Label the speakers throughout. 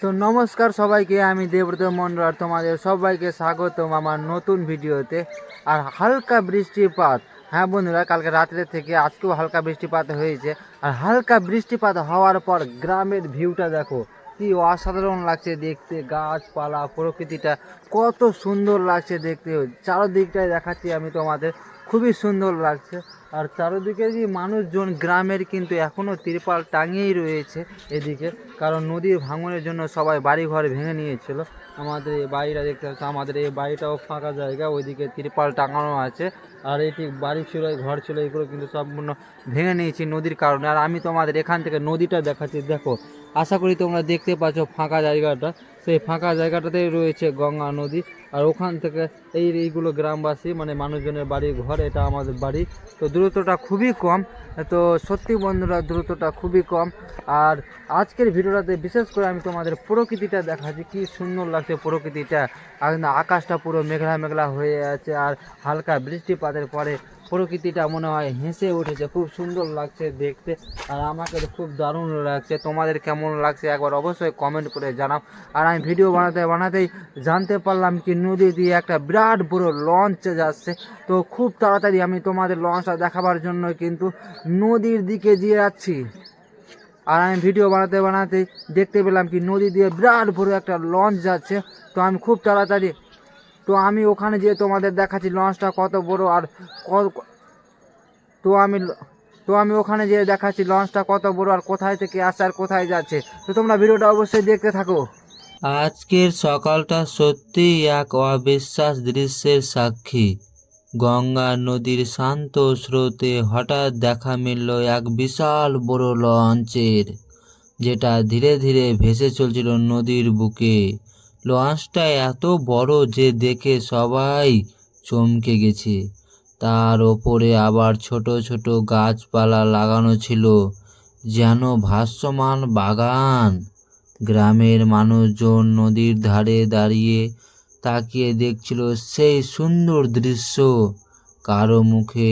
Speaker 1: তো নমস্কার সবাইকে, আমি দেবব্রত মন্ডল আর তোমাদের সবাইকে স্বাগতম আমার নতুন ভিডিওতে। আর হালকা বৃষ্টিপাত, হ্যাঁ বন্ধুরা, কালকে রাত্রে থেকে আজকেও হালকা বৃষ্টিপাত হয়েছে। আর হালকা বৃষ্টিপাত হওয়ার পর গ্রামের ভিউটা দেখো, কি অসাধারণ লাগছে দেখতে। গাছপালা, প্রকৃতিটা কত সুন্দর লাগছে দেখতে। চারদিকটায় দেখাচ্ছি আমি তোমাদের, খুবই সুন্দর লাগছে। আর চারিদিকে যে মানুষজন গ্রামের কিন্তু এখনও তিরপাল টাঙিয়েই রয়েছে এদিকে, কারণ নদীর ভাঙনের জন্য সবাই বাড়িঘর ভেঙে নিয়েছিল। আমাদের এই বাড়িটা দেখতে পাচ্ছ, আমাদের এই বাড়িটাও ফাঁকা জায়গা, ওইদিকে তিরপাল টাঙানো আছে। আর এটি বাড়ি ছিল, ঘর ছিল, এগুলো কিন্তু সম্পূর্ণ ভেঙে নিয়েছি নদীর কারণে। আর আমি তোমাদের এখান থেকে নদীটা দেখাচ্ছি, দেখো। আশা করি তোমরা দেখতে পাচ্ছ ফাঁকা জায়গাটা, সেই ফাঁকা জায়গাটাতেই রয়েছে গঙ্গা নদী। আর ওখান থেকে এইগুলো গ্রামবাসী, মানে মানুষজনের বাড়ি ঘর, এটা আমাদের বাড়ি। তো দূরত্বটা খুবই কম, তো সত্যি বন্ধুরা দূরত্বটা খুবই কম। আর আজকের ভিডিওটাতে বিশেষ করে আমি তোমাদের প্রকৃতিটা দেখাচ্ছি, কি সুন্দর লাগছে প্রকৃতিটা। আর আকাশটা পুরো মেঘলা মেঘলা হয়ে আছে, আর হালকা বৃষ্টিপাতের পরে প্রকৃতিটা মনে হয় হেসে উঠেছে, খুব সুন্দর লাগছে দেখতে। আর আমাকে তো খুব দারুণ লাগছে। তোমাদের কেমন লাগছে একবার অবশ্যই কমেন্ট করে জানাও। আর আমি ভিডিও বানাতেই জানতে পারলাম কি নদী দিয়ে একটা বিরাট বড় লঞ্চ যাচ্ছে। তো খুব তাড়াতাড়ি আমি তোমাদের লঞ্চটা দেখাবার জন্য কিন্তু নদীর দিকে দিয়ে যাচ্ছি। আর আমি ভিডিও বানাতে দেখতে পেলাম কি নদী দিয়ে বিরাট বড় একটা লঞ্চ যাচ্ছে। তো আমি খুব তাড়াতাড়ি, তো আমি ওখানে যেয়ে তোমাদের দেখাচ্ছি লঞ্চটা কত বড়। আর তো আমি তো আমি ওখানে যেয়ে দেখাচ্ছি লঞ্চটা কত বড়, আর কোথায় থেকে আসছে আর কোথায় যাচ্ছে। তো তোমরা ভিডিওটা অবশ্যই দেখতে থাকো।
Speaker 2: আজকের সকালটা সত্যিই এক অবিশ্বাস দৃশ্যের সাক্ষী। গঙ্গা নদীর শান্ত স্রোতে হঠাৎ দেখা মিলল এক বিশাল বড় লঞ্চের, যেটা ধীরে ধীরে ভেসে চলছিল নদীর বুকে। লঞ্চটা এত বড় যে দেখে সবাই চমকে গেছে। তার ওপরে আবার ছোট ছোট গাছপালা লাগানো ছিল, যেন ভাসমান বাগান। গ্রামের মানুষজন নদীর ধারে দাঁড়িয়ে তাকিয়ে দেখছিল সেই সুন্দর দৃশ্য। কারো মুখে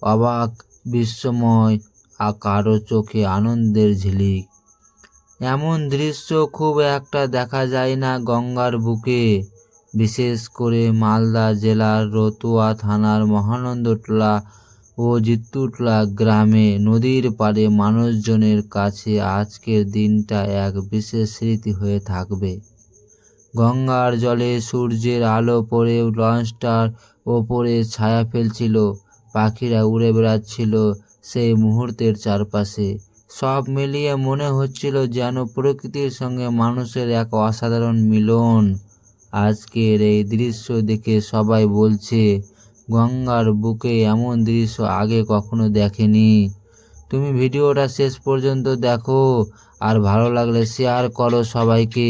Speaker 2: অবাক বিস্ময়, আর কারো চোখে আনন্দের ঝিলিক। এমন দৃশ্য খুব একটা দেখা যায় না গঙ্গার বুকে, বিশেষ করে মালদা জেলার রতুয়া থানার মহানন্দটোলা ও জিত্তুটোলা গ্রামে। নদীর পাড়ে মানুষজনের কাছে আজকের দিনটা এক বিশেষ স্মৃতি হয়ে থাকবে। গঙ্গার জলে সূর্যের আলো পড়ে লঞ্চটার ওপরে ছায়া ফেলছিল, পাখিরা উড়ে বেড়াচ্ছিল সেই মুহূর্তের চারপাশে। সব মিলিয়ে মনে হচ্ছিল যেন প্রকৃতির সঙ্গে মানুষের এক অসাধারণ মিলন। আজকের এই দৃশ্য দেখে সবাই বলছে গঙ্গার বুকে এমন দৃশ্য আগে কখনো দেখেনি। তুমি ভিডিওটা শেষ পর্যন্ত দেখো, আর ভালো লাগলে শেয়ার করো সবাইকে,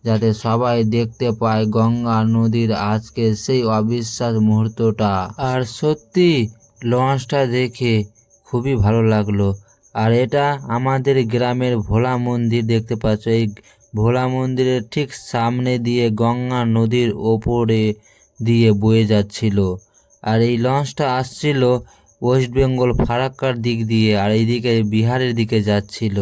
Speaker 2: যাতে সবাই দেখতে পায় গঙ্গা নদীর আজকে সেই অবিশ্বাস মুহূর্তটা। আর সত্যি লঞ্চটা দেখে খুবই ভালো লাগলো। আর এটা আমাদের গ্রামের ভোলা মন্দির, দেখতে পাচ্ছ এই ভোলা মন্দিরের ঠিক সামনে দিয়ে গঙ্গা নদীর ওপরে দিয়ে বয়ে যাচ্ছিল। আর এই লঞ্চটা আসছিল ওয়েস্ট বেঙ্গল ফারাক্কার দিক দিয়ে, আর এইদিকে বিহারের দিকে যাচ্ছিল।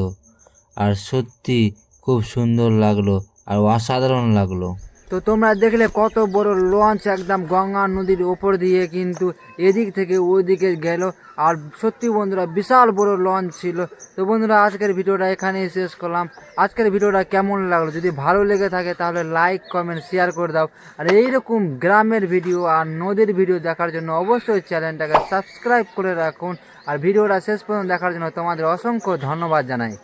Speaker 2: আর সত্যি খুব সুন্দর লাগলো আর অসাধারণ লাগলো।
Speaker 1: তো তোমরা দেখলে কত বড় লঞ্চ একদম গঙ্গা নদীর ওপর দিয়ে কিন্তু এদিক থেকে ওইদিকে গেল। আর সত্যি বন্ধুরা বিশাল বড় লঞ্চ ছিল। তো বন্ধুরা আজকের ভিডিওটা এখানেই শেষ করলাম। আজকের ভিডিওটা কেমন লাগলো, যদি ভালো লেগে থাকে তাহলে লাইক কমেন্ট শেয়ার করে দাও। আর এইরকম গ্রামের ভিডিও আর নদীর ভিডিও দেখার জন্য অবশ্যই চ্যানেলটাকে সাবস্ক্রাইব করে রাখুন। আর ভিডিওটা শেষ পর্যন্ত দেখার জন্য তোমাদের অসংখ্য ধন্যবাদ জানাই।